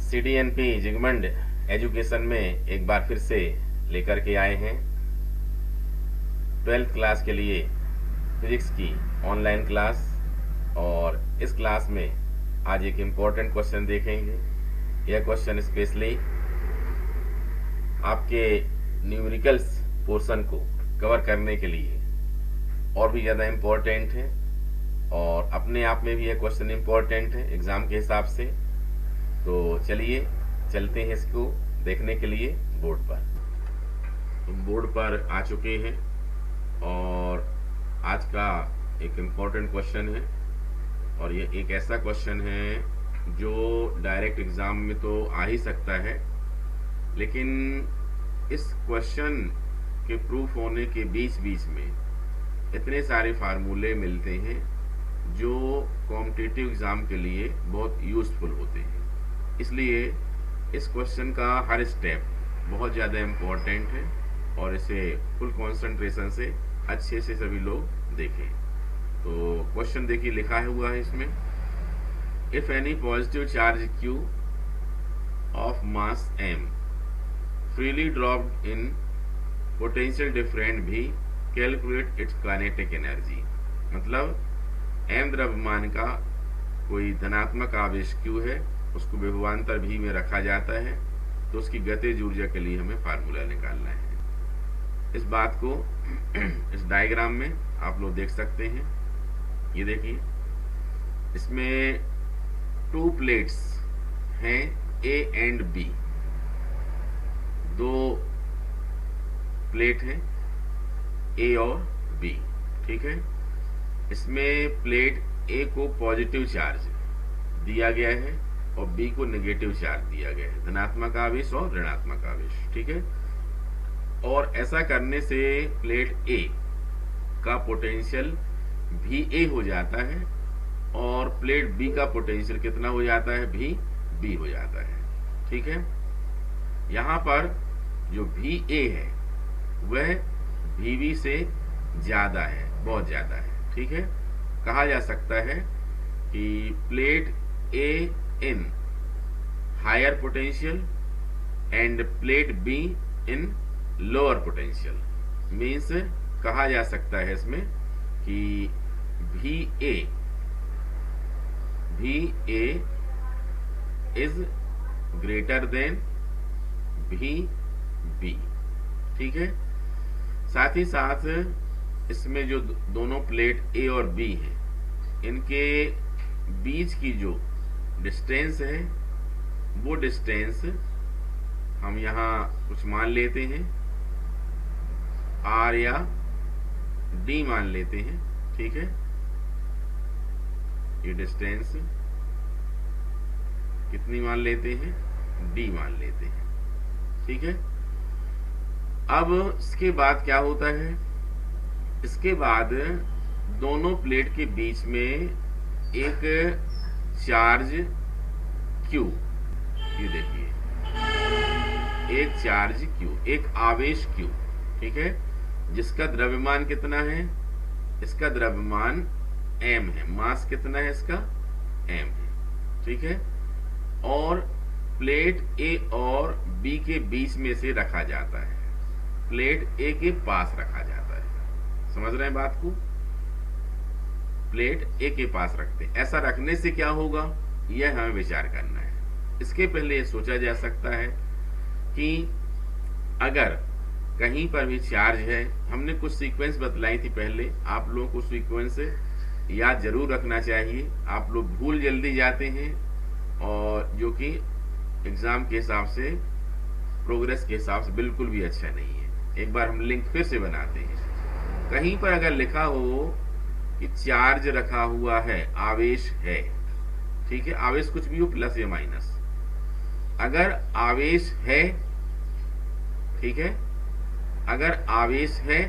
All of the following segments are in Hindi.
CDNP जिगमंड एजुकेशन में एक बार फिर से लेकर के आए हैं 12th क्लास के लिए फिजिक्स की ऑनलाइन क्लास। और इस क्लास में आज एक इम्पोर्टेंट क्वेश्चन देखेंगे। यह क्वेश्चन स्पेशली आपके न्यूमेरिकल्स पोर्शन को कवर करने के लिए और भी ज़्यादा इम्पोर्टेंट है, और अपने आप में भी यह क्वेश्चन इम्पोर्टेंट है एग्ज़ाम के हिसाब से। तो चलिए चलते हैं इसको देखने के लिए बोर्ड पर। हम बोर्ड पर आ चुके हैं और आज का एक इम्पोर्टेंट क्वेश्चन है, और ये एक ऐसा क्वेश्चन है जो डायरेक्ट एग्ज़ाम में तो आ ही सकता है, लेकिन इस क्वेश्चन के प्रूफ होने के बीच बीच में इतने सारे फार्मूले मिलते हैं जो कॉम्पिटिटिव एग्ज़ाम के लिए बहुत यूज़फुल होते हैं। इसलिए इस क्वेश्चन का हर स्टेप बहुत ज़्यादा इम्पोर्टेंट है और इसे फुल कंसंट्रेशन से अच्छे से सभी लोग देखें। तो क्वेश्चन देखिए, लिखा हुआ है इसमें, if any positive charge Q of mass M freely dropped in potential different भी कैलकुलेट इट्स काइनेटिक एनर्जी। मतलब M द्रव्यमान का कोई धनात्मक आवेश Q है, उसको विभवांतर V में रखा जाता है, तो उसकी गतिज ऊर्जा के लिए हमें फार्मूला निकालना है। इस बात को इस डायग्राम में आप लोग देख सकते हैं। ये देखिए, इसमें 2 प्लेट्स हैं A एंड B। 2 प्लेट हैं A और B, ठीक है। इसमें प्लेट A को पॉजिटिव चार्ज दिया गया है और B को नेगेटिव चार्ज दिया गया है, धनात्मक आवेश और ऋणात्मक आवेश, ठीक है। और ऐसा करने से प्लेट A का पोटेंशियल VA हो जाता है और प्लेट B का पोटेंशियल कितना हो जाता है, VB हो जाता है, ठीक है। यहाँ पर जो VA है वह VB से ज्यादा है, बहुत ज्यादा है, ठीक है। कहा जा सकता है कि plate A in higher potential and plate B in lower potential. Means कहा जा सकता है इसमें कि VA is greater than VB, ठीक है। साथ ही साथ इसमें जो दोनों प्लेट A और B है, इनके बीच की जो डिस्टेंस है वो डिस्टेंस हम यहाँ कुछ मान लेते हैं, R या D मान लेते हैं, ठीक है। ये डिस्टेंस कितनी मान लेते हैं, D मान लेते हैं, ठीक है। अब इसके बाद क्या होता है, इसके बाद दोनों प्लेट के बीच में एक चार्ज Q, ये देखिए एक चार्ज Q, एक आवेश Q, ठीक है, जिसका द्रव्यमान कितना है, इसका द्रव्यमान M है, मास कितना है इसका, M है, ठीक है। और प्लेट A और B के बीच में से रखा जाता है, प्लेट A के पास रखा जाता है। समझ रहे हैं बात को, प्लेट A के पास रखते हैं। ऐसा रखने से क्या होगा, यह हमें विचार करना है। इसके पहले यह सोचा जा सकता है कि अगर कहीं पर भी चार्ज है, हमने कुछ सीक्वेंस बतलाई थी पहले, आप लोगों को सीक्वेंस याद जरूर रखना चाहिए। आप लोग भूल जल्दी जाते हैं और जो कि एग्जाम के हिसाब से, प्रोग्रेस के हिसाब से बिल्कुल भी अच्छा नहीं है। एक बार हम लिंक फिर से बनाते हैं। कहीं पर अगर लिखा हो कि चार्ज रखा हुआ है, आवेश है, ठीक है, आवेश कुछ भी हो, प्लस या माइनस, अगर आवेश है, ठीक है, अगर आवेश है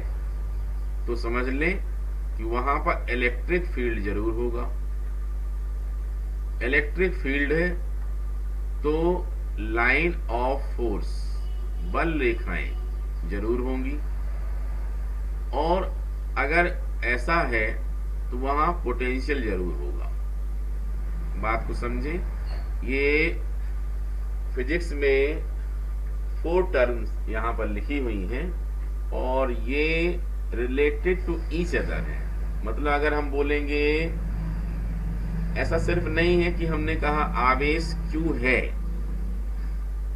तो समझ लें कि वहां पर इलेक्ट्रिक फील्ड जरूर होगा। इलेक्ट्रिक फील्ड है तो लाइन ऑफ फोर्स, बल रेखाएं जरूर होंगी। और अगर ऐसा है तो वहां पोटेंशियल जरूर होगा। बात को समझें, ये फिजिक्स में 4 टर्म्स यहाँ पर लिखी हुई हैं और ये रिलेटेड टू ईच अदर है। मतलब अगर हम बोलेंगे, ऐसा सिर्फ नहीं है कि हमने कहा आवेश Q है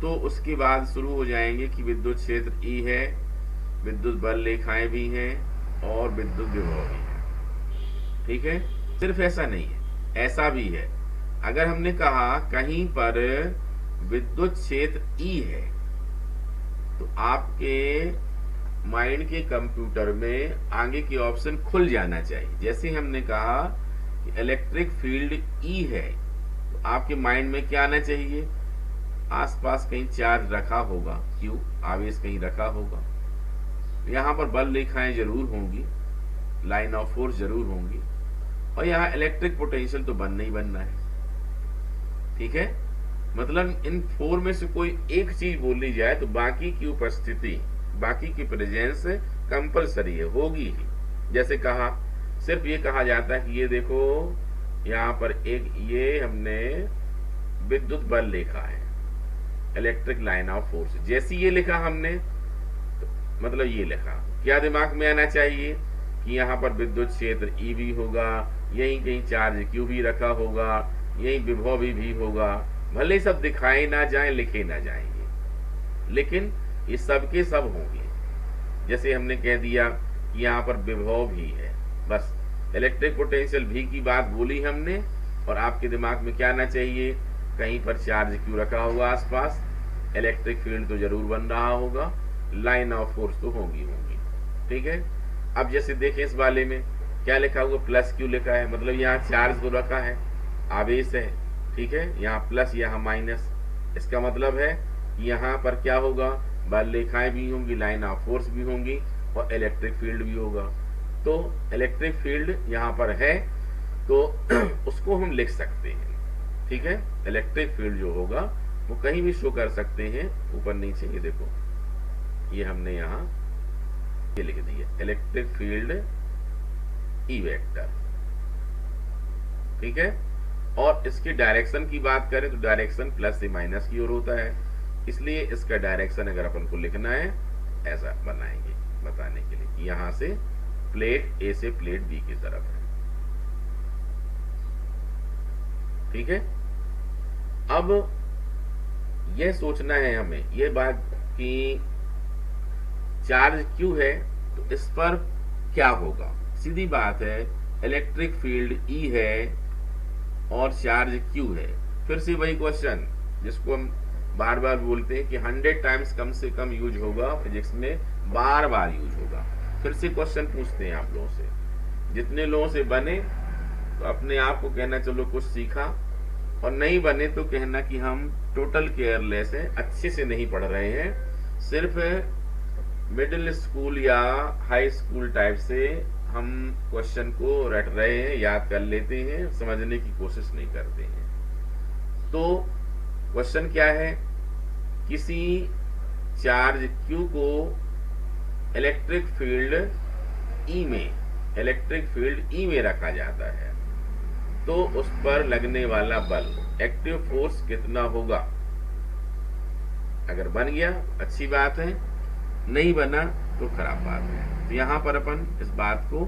तो उसके बाद शुरू हो जाएंगे कि विद्युत क्षेत्र E है, विद्युत बल रेखाएं भी हैं और विद्युत विभव भी है। ठीक है, सिर्फ ऐसा नहीं है, ऐसा भी है। अगर हमने कहा कहीं पर विद्युत क्षेत्र E है तो आपके माइंड के कंप्यूटर में आगे के ऑप्शन खुल जाना चाहिए। जैसे हमने कहा कि इलेक्ट्रिक फील्ड E है तो आपके माइंड में क्या आना चाहिए, आसपास कहीं चार्ज रखा होगा, Q आवेश कहीं रखा होगा, यहाँ पर बल रेखाएं जरूर होंगी, लाइन ऑफ फोर्स जरूर होंगी, और यहाँ इलेक्ट्रिक पोटेंशियल तो बनना ही बनना है। ठीक है, मतलब इन 4 में से कोई एक चीज बोली जाए तो बाकी की उपस्थिति, बाकी की प्रेजेंस कंपलसरी है, होगी ही। जैसे कहा, सिर्फ ये कहा जाता है कि ये देखो यहाँ पर एक ये हमने विद्युत बल लिखा है, इलेक्ट्रिक लाइन ऑफ फोर्स, जैसी ये लिखा हमने तो मतलब ये लिखा, क्या दिमाग में आना चाहिए कि यहाँ पर विद्युत क्षेत्र E भी होगा, यही कहीं चार्ज Q भी रखा होगा, यही विभव भी होगा। भले सब दिखाए ना जाए, लिखे ना जाएंगे, लेकिन ये सब के सब होंगे। जैसे हमने कह दिया कि यहाँ पर विभव भी है, बस इलेक्ट्रिक पोटेंशियल भी की बात बोली हमने, और आपके दिमाग में क्या आना चाहिए, कहीं पर चार्ज Q रखा होगा आसपास, इलेक्ट्रिक फील्ड तो जरूर बन रहा होगा, लाइन ऑफ फोर्स तो होगी। ठीक है, अब जैसे देखें इस वाले में क्या लिखा हुआ, प्लस Q लिखा है, मतलब यहाँ चार्ज तो रखा है, आवेश है। ठीक है, यहाँ प्लस यहाँ माइनस, इसका मतलब है कि यहाँ पर क्या होगा, बल रेखाएं भी होंगी, लाइन ऑफ फोर्स भी होंगी और इलेक्ट्रिक फील्ड भी होगा। तो इलेक्ट्रिक फील्ड यहाँ पर है तो उसको हम लिख सकते हैं। ठीक है, इलेक्ट्रिक फील्ड जो होगा वो कहीं भी शो कर सकते हैं, ऊपर नीचे। ये देखो, ये हमने यहाँ ये लिख दिया, इलेक्ट्रिक फील्ड E वेक्टर। ठीक है, और इसकी डायरेक्शन की बात करें तो डायरेक्शन प्लस से माइनस की ओर होता है, इसलिए इसका डायरेक्शन अगर अपन को लिखना है ऐसा बनाएंगे बताने के लिए कि यहां से प्लेट A से प्लेट B की तरफ है। ठीक है, अब यह सोचना है हमें यह बात कि चार्ज Q है तो इस पर क्या होगा। सीधी बात है, इलेक्ट्रिक फील्ड E है और चार्ज Q है। फिर से वही क्वेश्चन जिसको हम बार बार बोलते हैं कि 100 टाइम्स कम से कम यूज होगा फिजिक्स में, बार बार यूज होगा। फिर से क्वेश्चन पूछते हैं आप लोगों से, जितने लोगों से बने तो अपने आप को कहना चलो कुछ सीखा, और नहीं बने तो कहना कि हम टोटल केयरलेस है, अच्छे से नहीं पढ़ रहे हैं, सिर्फ मिडिल स्कूल या हाई स्कूल टाइप से हम क्वेश्चन को रट रहे हैं, याद कर लेते हैं, समझने की कोशिश नहीं करते हैं। तो क्वेश्चन क्या है, किसी चार्ज Q को इलेक्ट्रिक फील्ड E में रखा जाता है तो उस पर लगने वाला बल, एक्टिव फोर्स कितना होगा। अगर बन गया अच्छी बात है, नहीं बना तो खराब बात है। तो यहां पर अपन इस बात को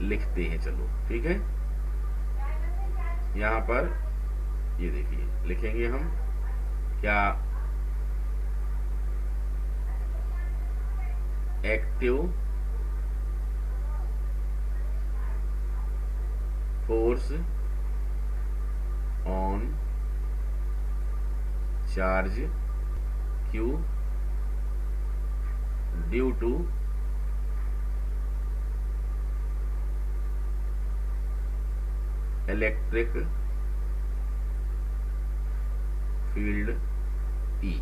लिखते हैं, चलो ठीक है। यहां पर ये देखिए लिखेंगे हम क्या, active force on charge Q due to electric field E।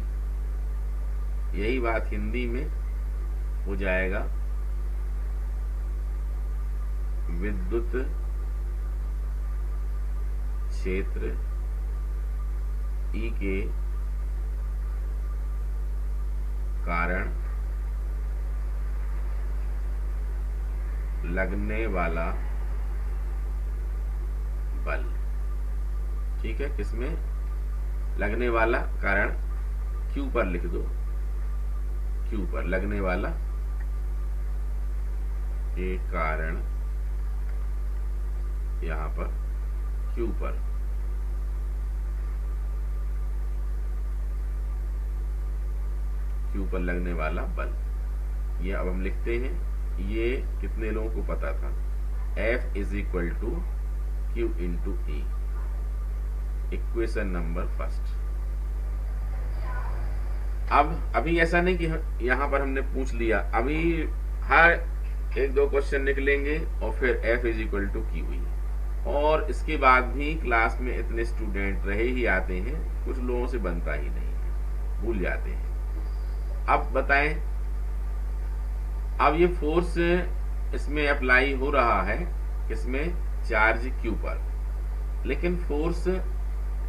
यही बात हिंदी में हो जाएगा, विद्युत क्षेत्र E के कारण लगने वाला बल। ठीक है, किसमें लगने वाला कारण क्यू पर लिख दो, क्यू पर लगने वाला एक कारण यहां पर क्यू पर लगने वाला बल, ये अब हम लिखते हैं। ये कितने लोगों को पता था? F is equal to q into e, equation number first. अब अभी ऐसा नहीं कि यहां पर हमने पूछ लिया, अभी हर एक दो क्वेश्चन निकलेंगे और फिर F is equal to q e, और इसके बाद भी क्लास में इतने स्टूडेंट रहे ही आते हैं, कुछ लोगों से बनता ही नहीं है, भूल जाते हैं। अब बताएं, अब ये फोर्स इसमें अप्लाई हो रहा है, किसमें? चार्ज क्यू पर। लेकिन फोर्स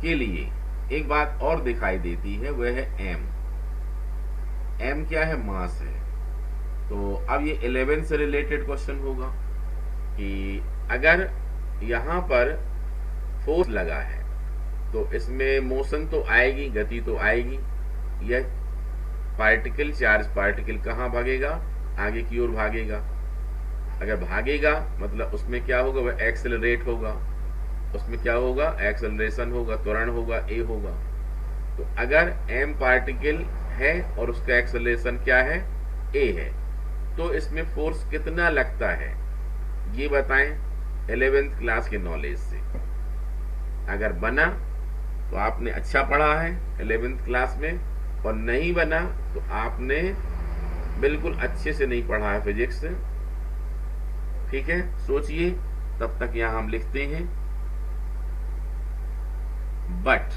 के लिए एक बात और दिखाई देती है, वह है एम। एम क्या है? मास है। तो अब ये 11 से रिलेटेड क्वेश्चन होगा कि अगर यहां पर फोर्स लगा है तो इसमें मोशन तो आएगी, गति तो आएगी। यह पार्टिकल, चार्ज पार्टिकल कहाँ भागेगा? आगे की ओर भागेगा। अगर भागेगा मतलब उसमें क्या होगा? वह एक्सेलरेट होगा। उसमें क्या होगा? एक्सेलरेशन होगा, त्वरण होगा, ए होगा। तो अगर एम पार्टिकल है और उसका एक्सेलरेशन क्या है? ए है, तो इसमें फोर्स कितना लगता है ये बताएं 11th क्लास के नॉलेज से। अगर बना तो आपने अच्छा पढ़ा है 11th क्लास में, और नहीं बना तो आपने बिल्कुल अच्छे से नहीं पढ़ा है फिजिक्स। ठीक है, सोचिए। तब तक यहां हम लिखते हैं बट,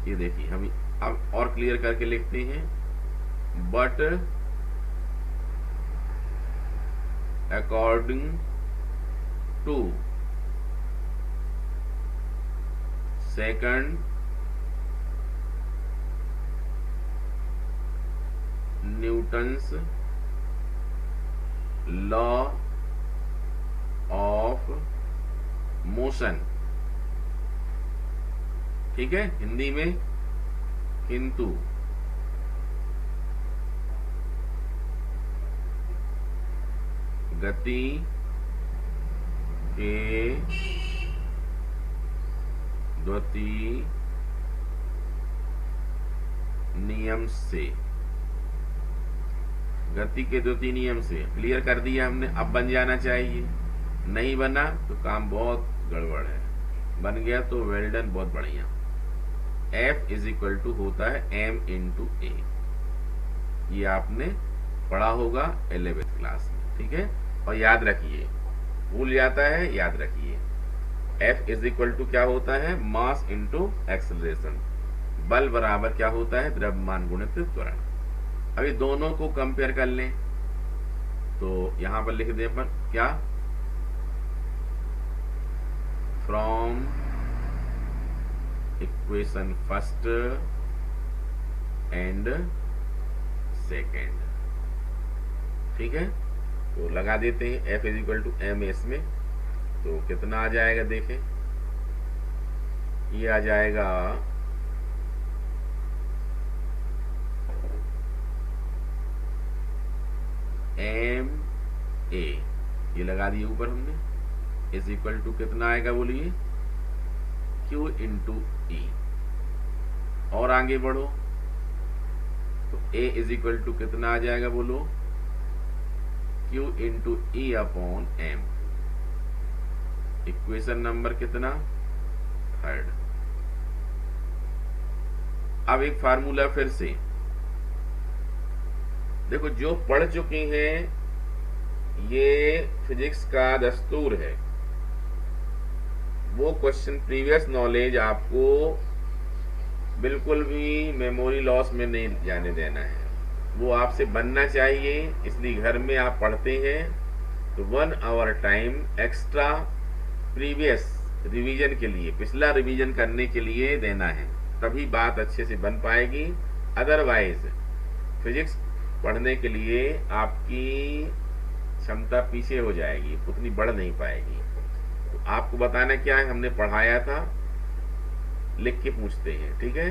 ये देखिए हम अब और क्लियर करके लिखते हैं, but according to second Newton's law of motion. ठीक है, हिंदी में किंतु गति के द्वितीय नियम से, गति के द्वितीय नियम से क्लियर कर दिया हमने। अब बन जाना चाहिए, नहीं बना तो काम बहुत गड़बड़ है, बन गया तो वेल डन, बहुत बढ़िया। F इज इक्वल टू होता है m इंटू ए, ये आपने पढ़ा होगा 11th क्लास में। ठीक है, और याद रखिए, भूल जाता है, याद रखिए F इज इक्वल टू क्या होता है? Mass into acceleration. बल बराबर क्या होता है? द्रव्यमान गुणित त्वरण। अभी दोनों को कंपेयर कर लें तो यहां पर लिख दे पर क्या? From equation first and second. ठीक है, तो लगा देते हैं F is equal to m s में, तो कितना आ जाएगा? देखें, ये आ जाएगा एम ए, ये लगा दिए ऊपर हमने, इज इक्वल टू कितना आएगा बोलिए? Q इंटू ई। और आगे बढ़ो तो A इज इक्वल टू कितना आ जाएगा बोलो? Q into E upon M. Equation number कितना? थर्ड। अब एक फार्मूला फिर से देखो, जो पढ़ चुकी हैं, ये फिजिक्स का दस्तूर है, वो क्वेश्चन प्रीवियस नॉलेज आपको बिल्कुल भी मेमोरी लॉस में नहीं जाने देना है, वो आपसे बनना चाहिए। इसलिए घर में आप पढ़ते हैं तो 1 hour time extra previous revision के लिए, पिछला रिवीजन करने के लिए देना है, तभी बात अच्छे से बन पाएगी। अदरवाइज फिजिक्स पढ़ने के लिए आपकी क्षमता पीछे हो जाएगी, उतनी बढ़ नहीं पाएगी। तो आपको बताना क्या है, हमने पढ़ाया था, लिख के पूछते हैं। ठीक है,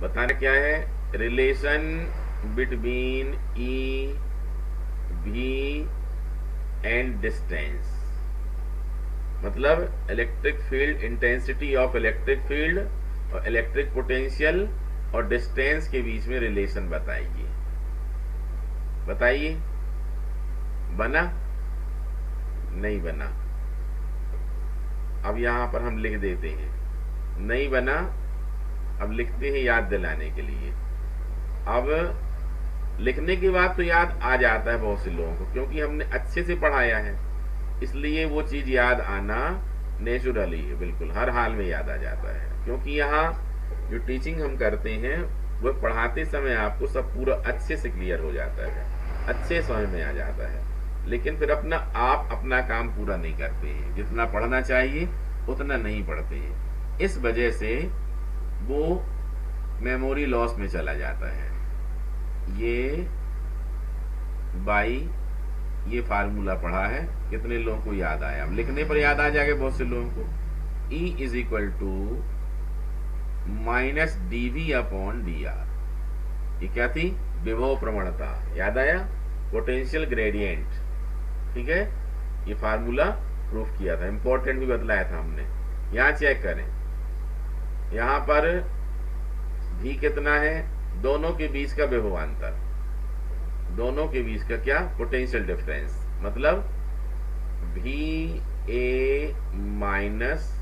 बताना क्या है, रिलेशन बिटवीन ई भी एंड डिस्टेंस, मतलब electric field, intensity of electric field और इलेक्ट्रिक पोटेंशियल और डिस्टेंस के बीच में रिलेशन बताइए। बताइए, बना? नहीं बना। अब यहां पर हम लिख देते हैं, नहीं बना। अब लिखते हैं याद दिलाने के लिए। अब लिखने के बाद तो याद आ जाता है बहुत से लोगों को, क्योंकि हमने अच्छे से पढ़ाया है, इसलिए वो चीज याद आना नेचुरली है, बिल्कुल हर हाल में याद आ जाता है। क्योंकि यहाँ जो टीचिंग हम करते हैं वो पढ़ाते समय आपको सब पूरा अच्छे से क्लियर हो जाता है, अच्छे समझ में आ जाता है, लेकिन फिर आप अपना काम पूरा नहीं करते हैं, जितना पढ़ना चाहिए उतना नहीं पढ़ते हैं, इस वजह से वो मेमोरी लॉस में चला जाता है। ये बाई ये फार्मूला पढ़ा है, कितने लोगों को याद आया? अब लिखने पर याद आ जाएगा बहुत से लोगों को। E is equal to minus dV upon dr। ये क्या थी? विभव प्रवणता। याद आया? Potential gradient. ठीक है, ये फार्मूला प्रूफ किया था, इंपॉर्टेंट भी बतलाया था हमने। यहां चेक करें, यहां पर V कितना है? दोनों के बीच का विभवांतर, दोनों के बीच का क्या? पोटेंशियल डिफरेंस, मतलब VA माइनस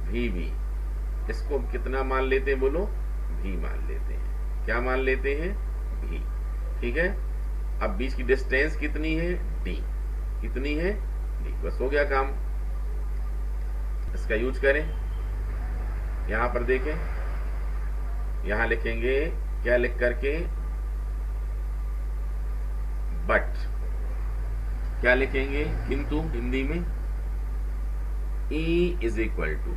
VB। इसको कितना मान लेते हैं? बोलो, V मान लेते हैं। क्या मान लेते हैं? V। ठीक है, अब बीच की डिस्टेंस कितनी है? D। कितनी है? D। बस हो गया काम। इसका यूज करें, यहां पर देखें, यहां लिखेंगे क्या? लिख करके बट क्या लिखेंगे? किंतु हिंदी में E इज इक्वल टू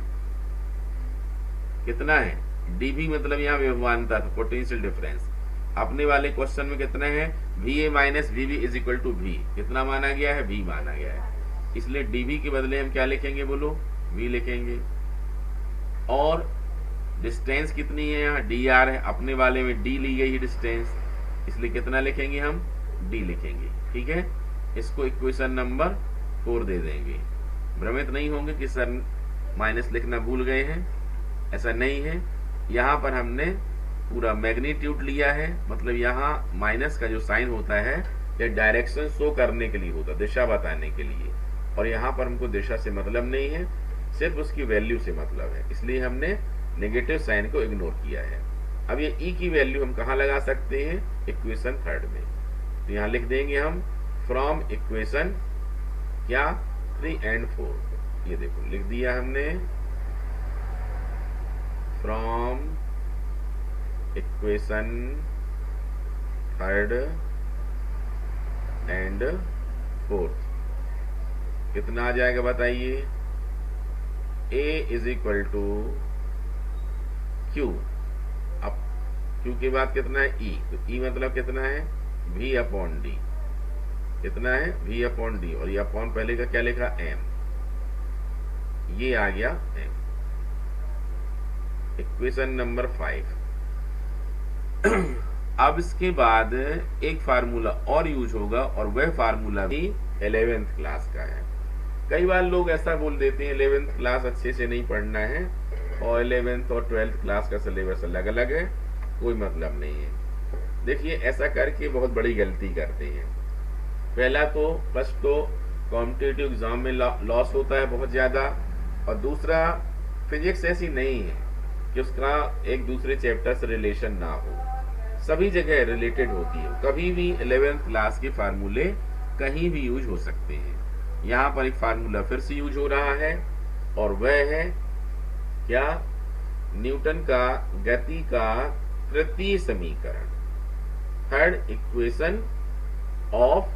कितना है? dV, मतलब यहाँ विभवांतर था, पोटेंशियल डिफरेंस। अपने वाले क्वेश्चन में कितना है? VA minus VB is equal to V। कितना माना गया है? V माना गया है, इसलिए dV के बदले हम क्या लिखेंगे? बोलो, V लिखेंगे। और डिस्टेंस कितनी है? यहाँ dr है, अपने वाले में d ली गई है डिस्टेंस, इसलिए कितना लिखेंगे हम? d लिखेंगे। ठीक है, इसको इक्वेशन नंबर 4 दे देंगे। भ्रमित नहीं होंगे कि सर माइनस लिखना भूल गए हैं, ऐसा नहीं है। यहाँ पर हमने पूरा मैग्नीट्यूड लिया है, मतलब यहाँ माइनस का जो साइन होता है ये डायरेक्शन शो करने के लिए होता है, दिशा बताने के लिए, और यहाँ पर हमको दिशा से मतलब नहीं है, सिर्फ उसकी वैल्यू से मतलब है, इसलिए हमने नेगेटिव साइन को इग्नोर किया है। अब ये E की वैल्यू हम कहाँ लगा सकते हैं? इक्वेशन 3 में। तो यहाँ लिख देंगे हम फ्रॉम इक्वेशन क्या? 3 and 4। ये देखो लिख दिया हमने, फ्रॉम इक्वेशन 3 and 4 कितना आ जाएगा बताइए? A is equal to Q। अब Q के बाद कितना है? E। तो E मतलब कितना है? V upon D। कितना है? V अपॉन D, और ये अपॉन पहले का क्या लिखा? M। ये आ गया M। Equation number 5। अब इसके बाद एक फार्मूला और यूज होगा, और वह फार्मूला भी 11th क्लास का है। कई बार लोग ऐसा बोल देते हैं 11th क्लास अच्छे से नहीं पढ़ना है, और 11th और 12th क्लास का सिलेबस अलग अलग है, कोई मतलब नहीं है। देखिए, ऐसा करके बहुत बड़ी गलती करते हैं। पहला तो फर्स्ट तो कॉम्पिटिटिव एग्जाम में लॉस होता है बहुत ज्यादा, और दूसरा फिजिक्स ऐसी नहीं है कि उसका एक दूसरे चैप्टर से रिलेशन ना हो, सभी जगह रिलेटेड होती है। कभी भी 11th क्लास के फार्मूले कहीं भी यूज हो सकते हैं। यहाँ पर एक फार्मूला फिर से यूज हो रहा है, और वह है क्या? न्यूटन का गति का तृतीय समीकरण, 3rd इक्वेशन ऑफ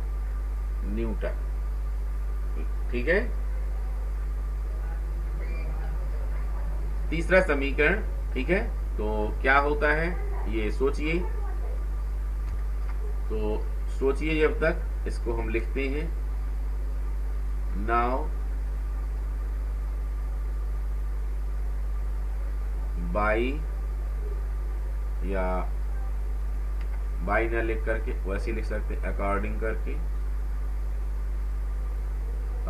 न्यूटन। ठीक है, तीसरा समीकरण। ठीक है, तो क्या होता है ये सोचिए, तो सोचिए जब तक इसको हम लिखते हैं। नाउ बाई या बाई ना लिख करके वैसे लिख सकते हैं अकॉर्डिंग करके,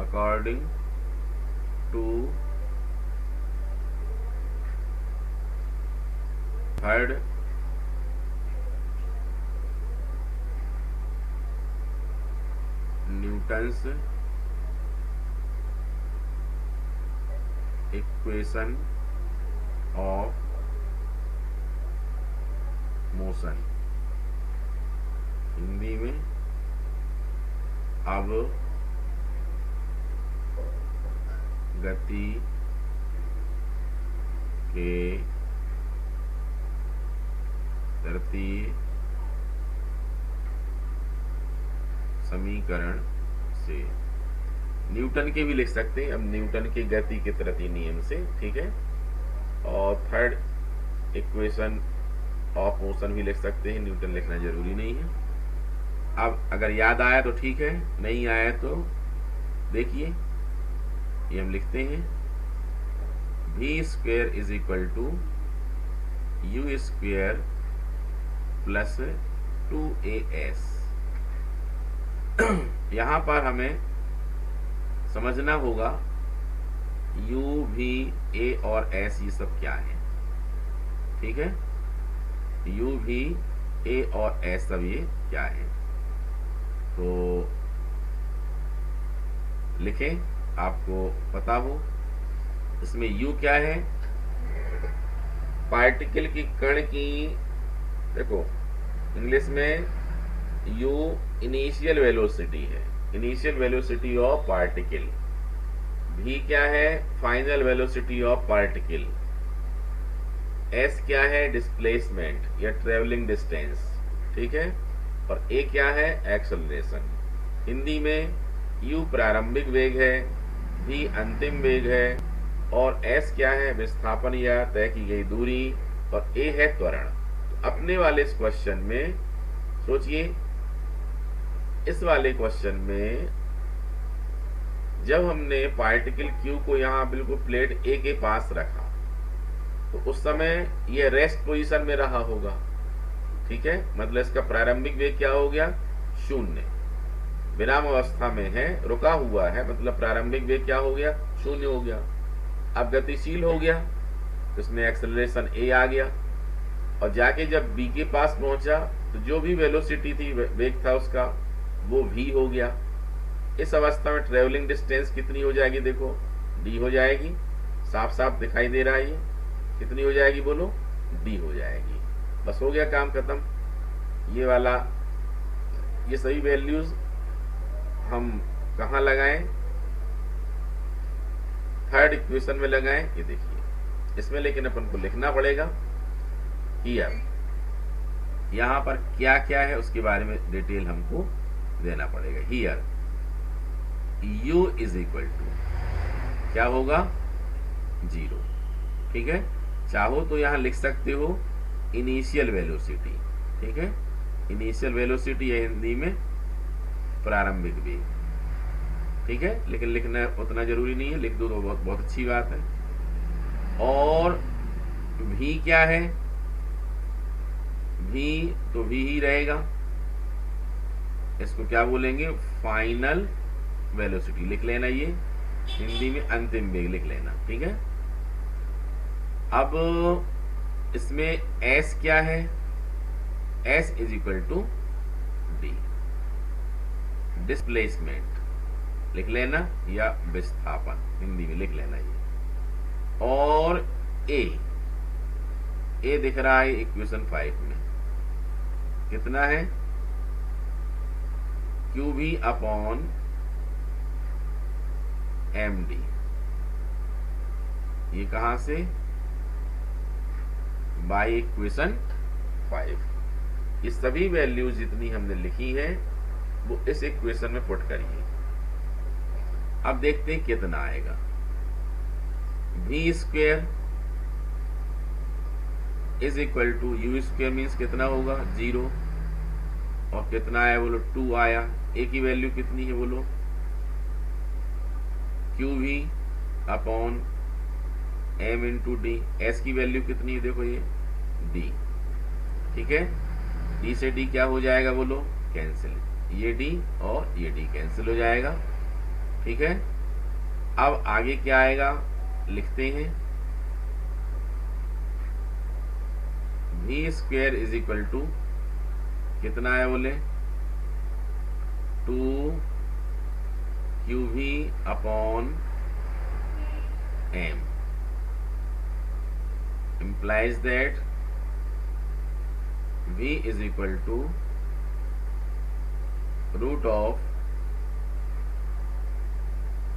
according to third Newton's equation of motion. Hindi में अब गति के तृतीय समीकरण से, न्यूटन के भी लिख सकते हैं, अब न्यूटन के गति के तृतीय नियम से, ठीक है। और थर्ड इक्वेशन ऑफ मोशन भी लिख सकते हैं, न्यूटन लिखना जरूरी नहीं है। अब अगर याद आया तो ठीक है, नहीं आया तो देखिए ये हम लिखते हैं v square is equal to U square plus 2as। यहां पर हमें समझना होगा u, v, a और s ये सब क्या है, ठीक है। u, v, a और s सब ये क्या है, तो लिखें, आपको पता हो। इसमें u क्या है, पार्टिकल की कण की, देखो इंग्लिश में u इनिशियल वेलोसिटी है, initial velocity of particle. v क्या है, final velocity of particle. s क्या है, डिस्प्लेसमेंट या ट्रेवलिंग डिस्टेंस, ठीक है। और a क्या है, एक्सेलरेशन। हिंदी में u प्रारंभिक वेग है, v अंतिम वेग है, और s क्या है, विस्थापन या तय की गई दूरी, और a है त्वरण। तो अपने वाले इस क्वेश्चन में सोचिए, इस वाले क्वेश्चन में जब हमने पार्टिकल q को यहाँ बिल्कुल प्लेट a के पास रखा तो उस समय ये रेस्ट पोजीशन में रहा होगा, ठीक है। मतलब इसका प्रारंभिक वेग क्या हो गया, 0, विराम अवस्था में है, रुका हुआ है, मतलब प्रारंभिक वेग क्या हो गया, 0 हो गया। अब गतिशील हो गया, इसमें एक्सेलरेशन a आ गया, और जाके जब b के पास पहुंचा तो जो भी वेलोसिटी थी, वेग था उसका, वो v हो गया। इस अवस्था में ट्रेवलिंग डिस्टेंस कितनी हो जाएगी, देखो d हो जाएगी, साफ साफ दिखाई दे रहा है, ये कितनी हो जाएगी, बोलो d हो जाएगी। बस हो गया काम खत्म। ये वाला, ये सभी वैल्यूज हम कहाँ लगाएं, थर्ड इक्वेशन में लगाएं, ये देखिए इसमें, लेकिन अपन को लिखना पड़ेगा हियर, यहां पर क्या क्या है उसके बारे में डिटेल हमको देना पड़ेगा। Here u is equal to क्या होगा, 0, ठीक है। चाहो तो यहां लिख सकते हो इनिशियल वेलोसिटी, ठीक है। इनिशियल वेलोसिटी है हिंदी में प्रारंभिक वेग, ठीक है, लेकिन लिखना उतना जरूरी नहीं है, लिख दो तो बहुत बहुत अच्छी बात है। और v क्या है, v तो v ही रहेगा, इसको क्या बोलेंगे, फाइनल वेलोसिटी लिख लेना, ये हिंदी में अंतिम वेग लिख लेना, ठीक है। अब इसमें s क्या है, s is equal to d, displacement लिख लेना, या विस्थापन हिंदी में लिख लेना ये। और a दिख रहा है इक्वेशन 5 में, कितना है, qv अपॉन md, ये कहां से, बाय इक्वेशन 5। ये सभी वैल्यूज जितनी हमने लिखी है वो इस इक्वेशन में पुट करिए। अब देखते हैं कितना आएगा, v square is equal to U square means कितना होगा, 0, और कितना आया बोलो, 2 आया। a की वैल्यू कितनी है बोलो, qv upon m into D. s की वैल्यू कितनी है, देखो ये d, ठीक है, डी से डी क्या हो जाएगा बोलो, कैंसिल, ये डी और ये डी कैंसिल हो जाएगा। ठीक है, अब आगे क्या आएगा लिखते हैं, V square is equal to कितना है बोले, 2qv upon m implies that v is equal to root of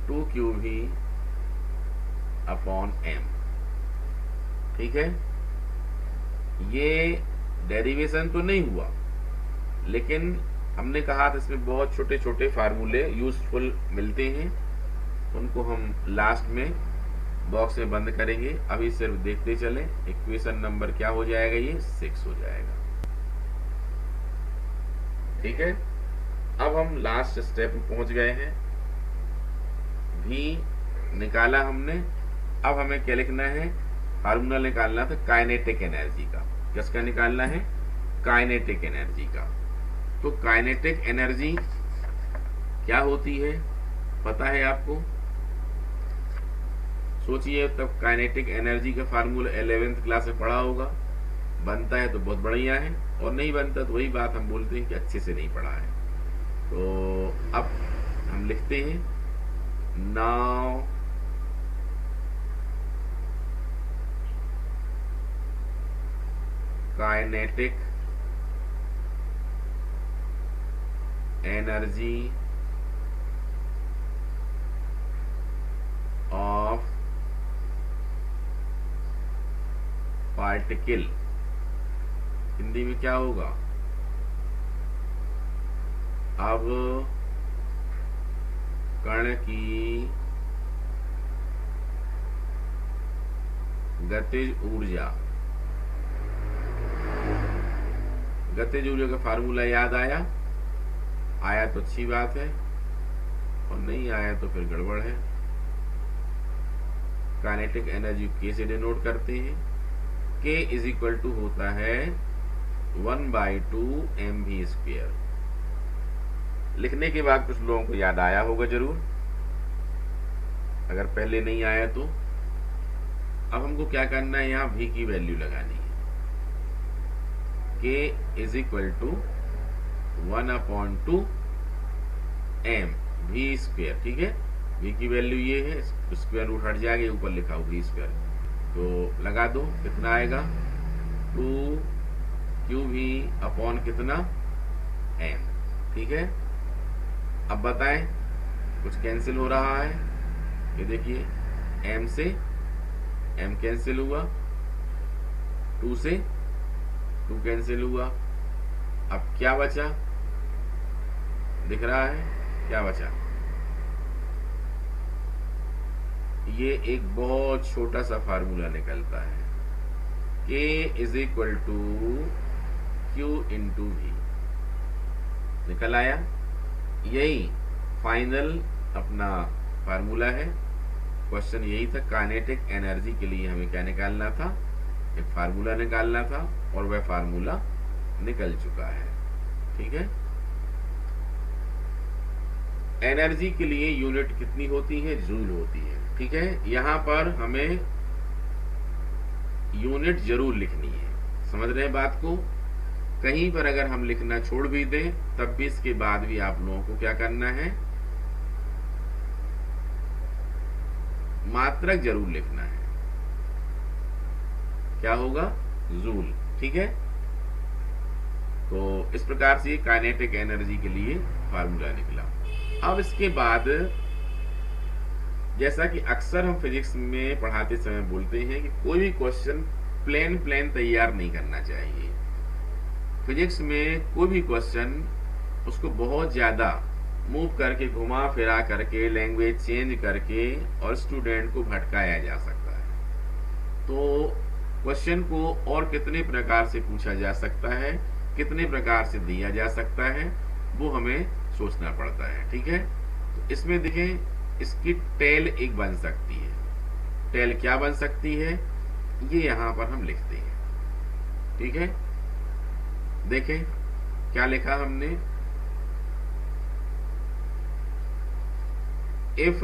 2qv upon m। ठीक है, ये डेरिवेशन तो नहीं हुआ, लेकिन हमने कहा था इसमें बहुत छोटे छोटे फार्मूले यूजफुल मिलते हैं, उनको हम लास्ट में बॉक्स में बंद करेंगे। अभी सिर्फ देखते चलें, इक्वेशन नंबर क्या हो जाएगा, ये 6 हो जाएगा। ठीक है, अब हम लास्ट स्टेप में पहुंच गए हैं, v निकाला हमने। अब हमें क्या लिखना है, फार्मूला निकालना था काइनेटिक एनर्जी का। किसका निकालना है, काइनेटिक एनर्जी का। तो काइनेटिक एनर्जी क्या होती है पता है आपको, सोचिए, तब काइनेटिक एनर्जी का फार्मूला 11th क्लास में पढ़ा होगा, बनता है तो बहुत बढ़िया है, और नहीं बनता तो वही बात हम बोलते हैं कि अच्छे से नहीं पढ़ा है। तो अब हम लिखते हैं, now kinetic energy of particle, Hindi में क्या होगा, अब कण की गतिज ऊर्जा, गतिज ऊर्जा का फार्मूला याद आया? आया तो अच्छी बात है, और नहीं आया तो फिर गड़बड़ है। काइनेटिक एनर्जी के से डिनोट करते हैं, K इज इक्वल टू होता है 1/2 mv²। लिखने के बाद कुछ लोगों को याद आया होगा जरूर, अगर पहले नहीं आया तो। अब हमको क्या करना है, यहाँ v की वैल्यू लगानी है, K is equal to 1/2 mv²। ठीक है, v की वैल्यू ये है, स्क्वायर रूट हट जाएगा, ऊपर लिखा हो v², तो लगा दो, कितना आएगा, 2qv अपॉन कितना m। ठीक है, अब बताएं, कुछ कैंसिल हो रहा है, ये देखिए, m से m कैंसिल हुआ, 2 से 2 कैंसिल हुआ, अब क्या बचा, दिख रहा है क्या बचा, ये एक बहुत छोटा सा फार्मूला निकलता है, K is equal to Q into V। निकल आया, यही फाइनल अपना फार्मूला है। क्वेश्चन यही था, काइनेटिक एनर्जी के लिए हमें क्या निकालना था, एक फार्मूला निकालना था, और वह फार्मूला निकल चुका है। ठीक है, एनर्जी के लिए यूनिट कितनी होती है, जूल होती है। ठीक है, यहां पर हमें यूनिट जरूर लिखनी है, समझ रहे हैं बात को। कहीं पर अगर हम लिखना छोड़ भी दें, तब भी इसके बाद भी आप लोगों को क्या करना है, मात्रक जरूर लिखना है, क्या होगा, जूल। ठीक है, तो इस प्रकार से काइनेटिक एनर्जी के लिए फार्मूला निकला। अब इसके बाद, जैसा कि अक्सर हम फिजिक्स में पढ़ाते समय बोलते हैं कि कोई भी क्वेश्चन प्लेन तैयार नहीं करना चाहिए। फिजिक्स में कोई भी क्वेश्चन उसको बहुत ज्यादा मूव करके, घुमा फिरा करके, लैंग्वेज चेंज करके और स्टूडेंट को भटकाया जा सकता है। तो क्वेश्चन को और कितने प्रकार से पूछा जा सकता है, कितने प्रकार से दिया जा सकता है, वो हमें सोचना पड़ता है। ठीक है, तो इसमें देखें, इसकी टेल एक बन सकती है। टेल क्या बन सकती है, ये यहां पर हम लिखते हैं। ठीक है, देखें क्या लिखा हमने, if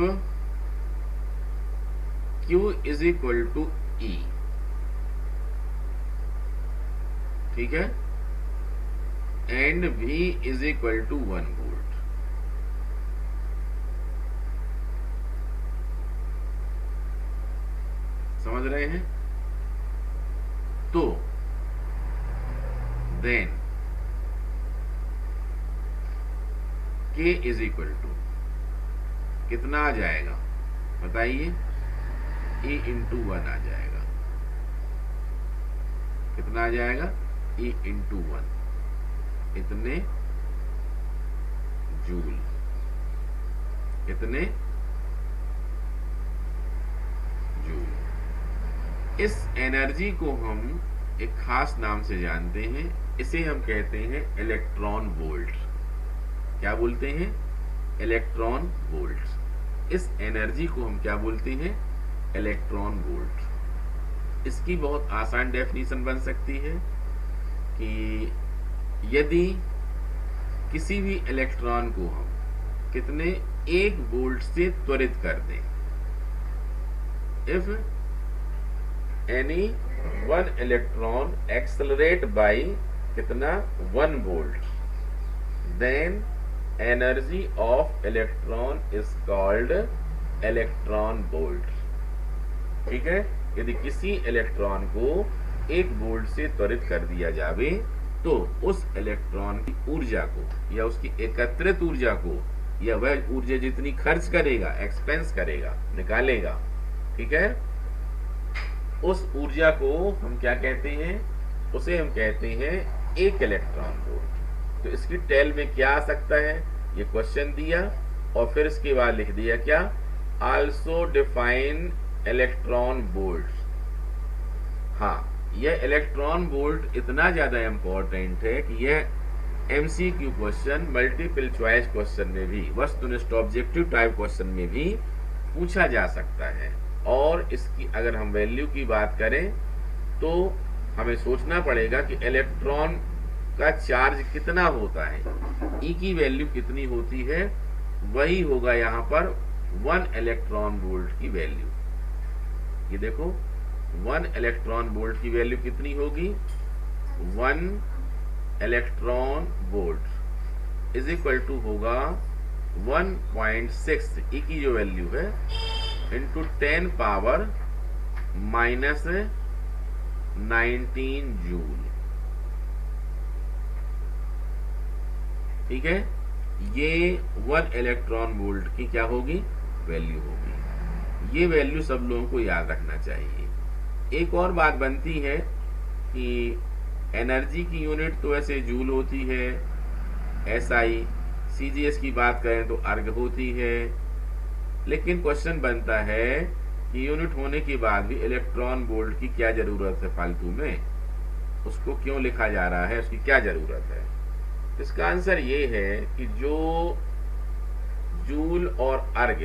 Q is equal to E, ठीक है, and V is equal to 1 volt. समझ रहे हैं? तो then K is equal to कितना आ जाएगा बताइए, E इंटू 1 आ जाएगा। कितना आ जाएगा? E इंटू 1, इतने जूल, इतने जूल। इस एनर्जी को हम एक खास नाम से जानते हैं, इसे हम कहते हैं इलेक्ट्रॉन वोल्ट। क्या बोलते हैं? Electron volt. इस एनर्जी को हम क्या बोलते हैं? Electron volt. इसकी बहुत आसान डेफिनेशन बन सकती है कि यदि किसी भी इलेक्ट्रॉन को हम कितने 1 वोल्ट से त्वरित कर दें, if any 1 electron accelerate by कितना 1 volt, then energy of electron is called electron volt. ठीक है, यदि किसी इलेक्ट्रॉन को 1 वोल्ट से त्वरित कर दिया जावे तो उस इलेक्ट्रॉन की ऊर्जा को या उसकी एकत्रित ऊर्जा को या वह ऊर्जा जितनी खर्च करेगा, एक्सपेंस करेगा, निकालेगा, ठीक है, उस ऊर्जा को हम क्या कहते हैं? उसे हम कहते हैं 1 इलेक्ट्रॉन वोल्ट। तो इसकी टेल में क्या आ सकता है? ये क्वेश्चन दिया और फिर इसके बाद लिख दिया क्या? Also define electron volt. हाँ, यह इलेक्ट्रॉन वोल्ट इतना ज्यादा इंपॉर्टेंट है कि यह MCQ question, multiple choice question में भी, वस्तुनिष्ठ ऑब्जेक्टिव टाइप क्वेश्चन में भी पूछा जा सकता है। और इसकी अगर हम वैल्यू की बात करें तो हमें सोचना पड़ेगा कि इलेक्ट्रॉन का चार्ज कितना होता है, ई की वैल्यू कितनी होती है, वही होगा यहाँ पर 1 इलेक्ट्रॉन वोल्ट की वैल्यू। ये देखो 1 इलेक्ट्रॉन वोल्ट की वैल्यू कितनी होगी? 1 electron volt is equal to होगा 1.6 ई की जो वैल्यू है इंटू 10 पावर माइनस 19 जूल। ठीक है, ये 1 इलेक्ट्रॉन वोल्ट की क्या होगी? वैल्यू होगी। ये वैल्यू सब लोगों को याद रखना चाहिए। एक और बात बनती है कि एनर्जी की यूनिट तो ऐसे जूल होती है, एसआई, सीजीएस की बात करें तो अर्ग होती है, लेकिन क्वेश्चन बनता है कि यूनिट होने के बाद भी इलेक्ट्रॉन वोल्ट की क्या जरूरत है फालतू में? उसको क्यों लिखा जा रहा है? उसकी क्या जरूरत है? इसका आंसर ये है कि जो जूल और अर्ग,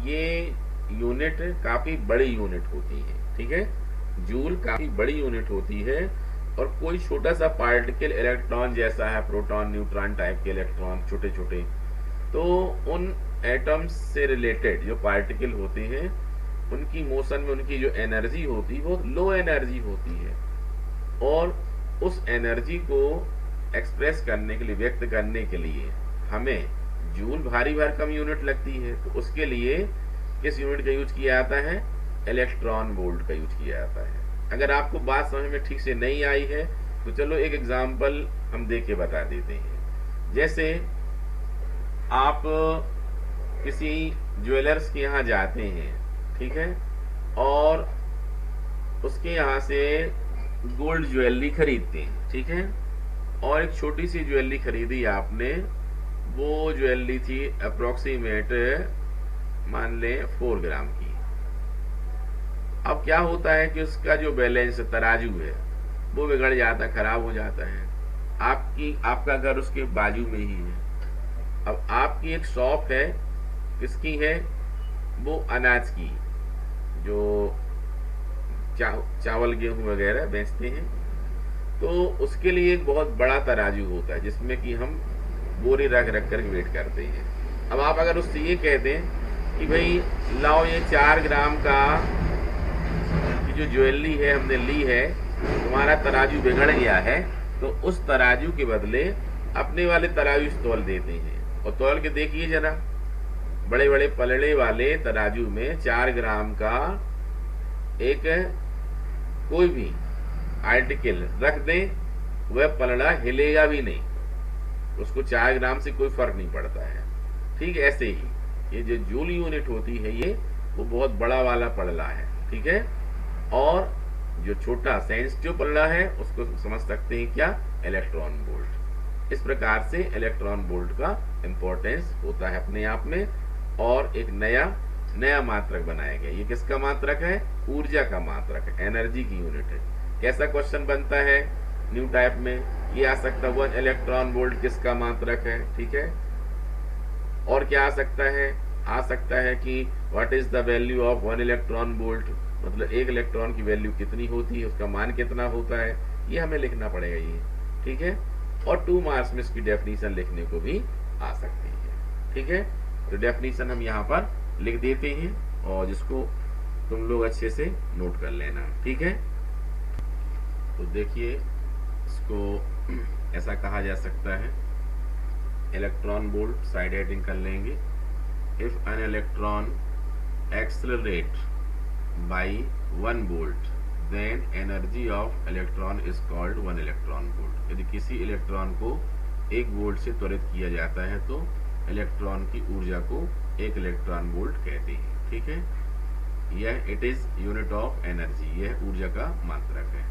ये यूनिट काफी बड़ी यूनिट होती है। ठीक है, जूल काफी बड़ी यूनिट होती है और कोई छोटा सा पार्टिकल इलेक्ट्रॉन जैसा है, प्रोटॉन, न्यूट्रॉन टाइप के इलेक्ट्रॉन छोटे छोटे, तो उन एटम्स से रिलेटेड जो पार्टिकल होते हैं उनकी मोशन में उनकी जो एनर्जी होती है वो लो एनर्जी होती है, और उस एनर्जी को एक्सप्रेस करने के लिए, व्यक्त करने के लिए हमें जूल भारी भरकम यूनिट लगती है। तो उसके लिए किस यूनिट का यूज किया जाता है? इलेक्ट्रॉन वोल्ट का यूज किया जाता है। अगर आपको बात समझ में ठीक से नहीं आई है तो चलो एक एग्जांपल हम दे के बता देते हैं। जैसे आप किसी ज्वेलर्स के यहाँ जाते हैं, ठीक है, और उसके यहाँ से गोल्ड ज्वेलरी खरीदते हैं, ठीक है, और एक छोटी सी ज्वेलरी खरीदी आपने, वो ज्वेलरी थी अप्रोक्सीमेट मान लें 4 ग्राम की। अब क्या होता है कि उसका जो बैलेंस तराजू है वो बिगड़ जाता, खराब हो जाता है। आपका घर उसके बाजू में ही है। अब आपकी एक शॉप है, किसकी है? वो अनाज की, जो चावल गेहूं वगैरह बेचते हैं। तो उसके लिए एक बहुत बड़ा तराजू होता है जिसमें कि हम बोरी रख रख कर वेट करते हैं। अब आप अगर उससे ये कह दें कि भाई लाओ ये 4 ग्राम का की जो ज्वेलरी है हमने ली है, तुम्हारा तराजू बिगड़ गया है, तो उस तराजू के बदले अपने वाले तराजू से तौल देते हैं। और तौल के देखिए जरा, बड़े बड़े पलड़े वाले तराजू में 4 ग्राम का एक कोई भी आर्टिकल रख दें, वह पलड़ा हिलेगा भी नहीं, उसको 4 ग्राम से कोई फर्क नहीं पड़ता है। ठीक ऐसे ही ये जो जूल यूनिट होती है ये वो बहुत बड़ा वाला पलड़ा है, ठीक है। और जो छोटा सेंसिटिव पलड़ा है उसको समझ सकते हैं क्या, इलेक्ट्रॉन वोल्ट। इस प्रकार से इलेक्ट्रॉन वोल्ट का इंपॉर्टेंस होता है अपने आप में। और एक नया मात्रक बनाया गया। ये किसका मात्रक है, ऊर्जा का मात्रक है, एनर्जी की यूनिट है। कैसा क्वेश्चन बनता है न्यू टाइप में, ये आ सकता है 1 इलेक्ट्रॉन वोल्ट किसका मात्रक है, ठीक है। और क्या आ सकता है कि what is the value of 1 electron volt, मतलब 1 इलेक्ट्रॉन की वैल्यू कितनी होती है, उसका मान कितना होता है, ये हमें लिखना पड़ेगा ये, ठीक है। और 2 मार्क्स में इसकी डेफिनेशन लिखने को भी आ सकती है, ठीक है। तो डेफिनेशन हम यहाँ पर लिख देते हैं और जिसको तुम लोग अच्छे से नोट कर लेना, ठीक है। तो देखिए इसको ऐसा कहा जा सकता है, इलेक्ट्रॉन वोल्ट साइड हेडिंग कर लेंगे। If an electron accelerate by 1 volt then energy of electron is called 1 electron volt. यदि किसी इलेक्ट्रॉन को 1 वोल्ट से त्वरित किया जाता है तो इलेक्ट्रॉन की ऊर्जा को 1 इलेक्ट्रॉन वोल्ट कहते हैं, ठीक है। यह it is unit of energy, यह ऊर्जा का मात्रक है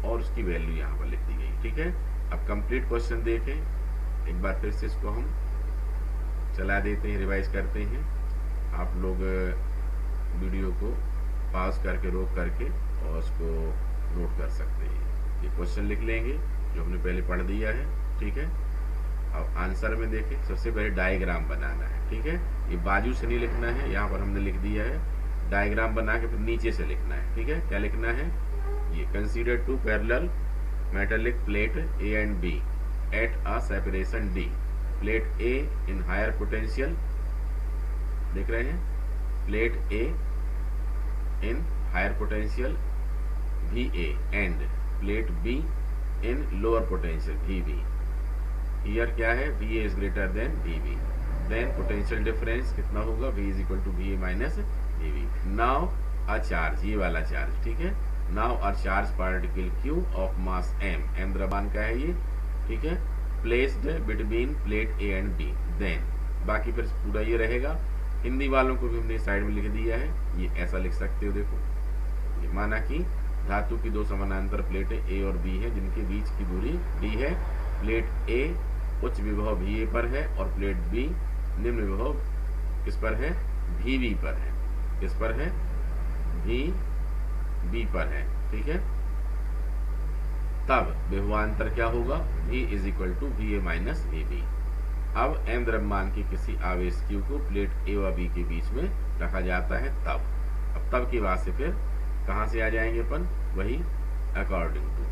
और उसकी वैल्यू यहाँ पर लिख दी गई, ठीक है। अब कंप्लीट क्वेश्चन देखें एक बार फिर से, इसको हम चला देते हैं, रिवाइज करते हैं। आप लोग वीडियो को पॉज करके रोक करके और उसको नोट कर सकते हैं। ये क्वेश्चन लिख लेंगे जो हमने पहले पढ़ दिया है, ठीक है। अब आंसर में देखें, सबसे पहले डायग्राम बनाना है, ठीक है। ये बाजू से नहीं लिखना है, यहाँ पर हमने लिख दिया है, डायग्राम बना के फिर नीचे से लिखना है, ठीक है। क्या लिखना है, ये consider 2 parallel metallic plate A and B at a separation D. Plate A in higher potential, देख रहे हैं, plate A in higher potential VA and plate B in lower potential VB. Here क्या है, VA is greater than VB. Then potential difference कितना होगा, V is equal to VA minus VB. Now a charge, ये वाला चार्ज, ठीक है। Now a charged particle Q of mass M, M द्रव्यमान का है ये, ठीक है, placed between plate A and B. Then बाकी फिर पूरा ये रहेगा। हिंदी वालों को भी हमने साइड में लिख दिया है, ये ऐसा लिख सकते हो, देखो ये माना कि धातु की 2 समानांतर प्लेटें A और B हैं जिनके बीच की दूरी D है। प्लेट A उच्च विभव VA पर है और प्लेट B निम्न विभव किस पर है, VB पर है। किस पर है, VB पर है, ठीक है। तब विभवांतर क्या होगा, V is equal to VA minus VB। अब M द्रव्यमान के किसी आवेश Q को प्लेट A व B के बीच में रखा जाता है तब। अब तब के बाद से फिर कहां से आ जाएंगे अपन, वही अकॉर्डिंग टू,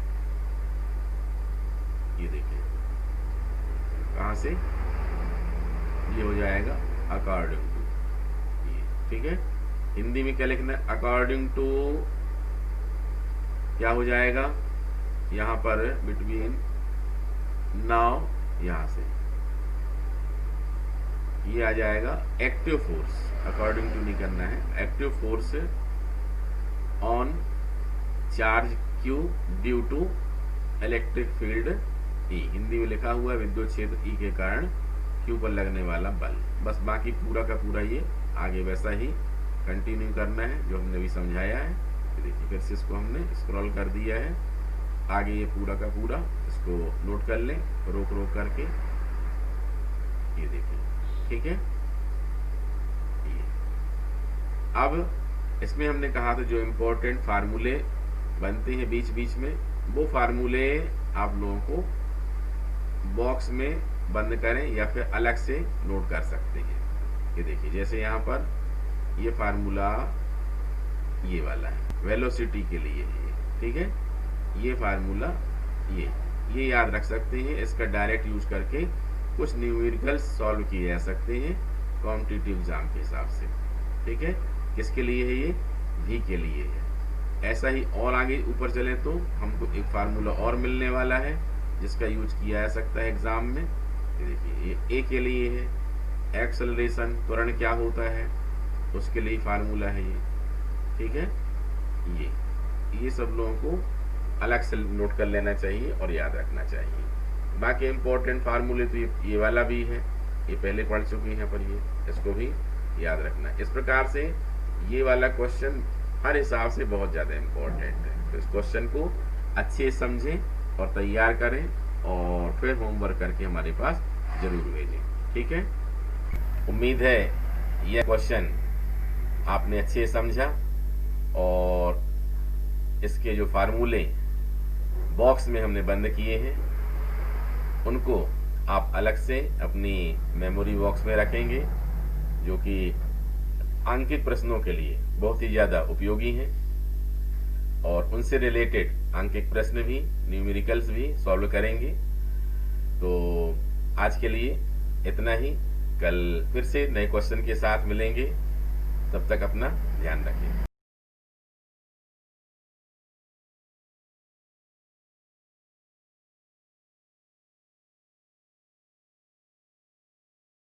ये देखिए कहां से, ये हो जाएगा अकॉर्डिंग टू, ये ठीक है। हिंदी में क्या लिखना है, अकॉर्डिंग टू क्या हो जाएगा, यहां पर बिटवीन नाउ, यहां से ये आ जाएगा एक्टिव फोर्स, अकॉर्डिंग टू नहीं करना है, active force on charge Q due to electric field E। Hindi में लिखा हुआ है विद्युत क्षेत्र E के कारण Q पर लगने वाला बल। बस बाकी पूरा का पूरा ये आगे वैसा ही कंटिन्यू करना है जो हमने भी समझाया है। देखिए फिर से इसको हमने स्क्रॉल कर दिया है, आगे ये पूरा का पूरा इसको नोट कर लें रोक रोक करके, ये देखिए, ठीक है। ये अब इसमें हमने कहा था जो इम्पोर्टेंट फार्मूले बनते हैं बीच बीच में, वो फार्मूले आप लोगों को बॉक्स में बंद करें या फिर अलग से नोट कर सकते हैं। ये देखिए जैसे यहाँ पर ये फार्मूला ये वाला है वेलोसिटी के लिए है, ठीक है। ये फार्मूला ये याद रख सकते हैं। इसका डायरेक्ट यूज करके कुछ न्यूमेरिकल्स सॉल्व किए जा सकते हैं कॉम्पिटिटिव एग्जाम के हिसाब से। ठीक है, किसके लिए है ये? भी के लिए है। ऐसा ही और आगे ऊपर चले तो हमको एक फार्मूला और मिलने वाला है जिसका यूज किया जा सकता है एग्जाम में। देखिए ये ए के लिए है, एक्सेलरेशन त्वरण क्या होता है उसके लिए फार्मूला है ये। ठीक है, ये सब लोगों को अलग से नोट कर लेना चाहिए और याद रखना चाहिए। बाकी इम्पोर्टेंट फार्मूले तो ये वाला भी है, ये पहले पढ़ चुके हैं, पर ये इसको भी याद रखना। इस प्रकार से ये वाला क्वेश्चन हर हिसाब से बहुत ज़्यादा इम्पोर्टेंट है। तो इस क्वेश्चन को अच्छे से समझें और तैयार करें और फिर होमवर्क करके हमारे पास जरूर भेजें। ठीक है, उम्मीद है यह क्वेश्चन आपने अच्छे से समझा और इसके जो फार्मूले बॉक्स में हमने बंद किए हैं उनको आप अलग से अपनी मेमोरी बॉक्स में रखेंगे, जो कि अंकित प्रश्नों के लिए बहुत ही ज़्यादा उपयोगी हैं और उनसे रिलेटेड अंकित प्रश्न भी, न्यूमेरिकल्स भी सॉल्व करेंगे। तो आज के लिए इतना ही, कल फिर से नए क्वेश्चन के साथ मिलेंगे। तब तक अपना ध्यान रखें।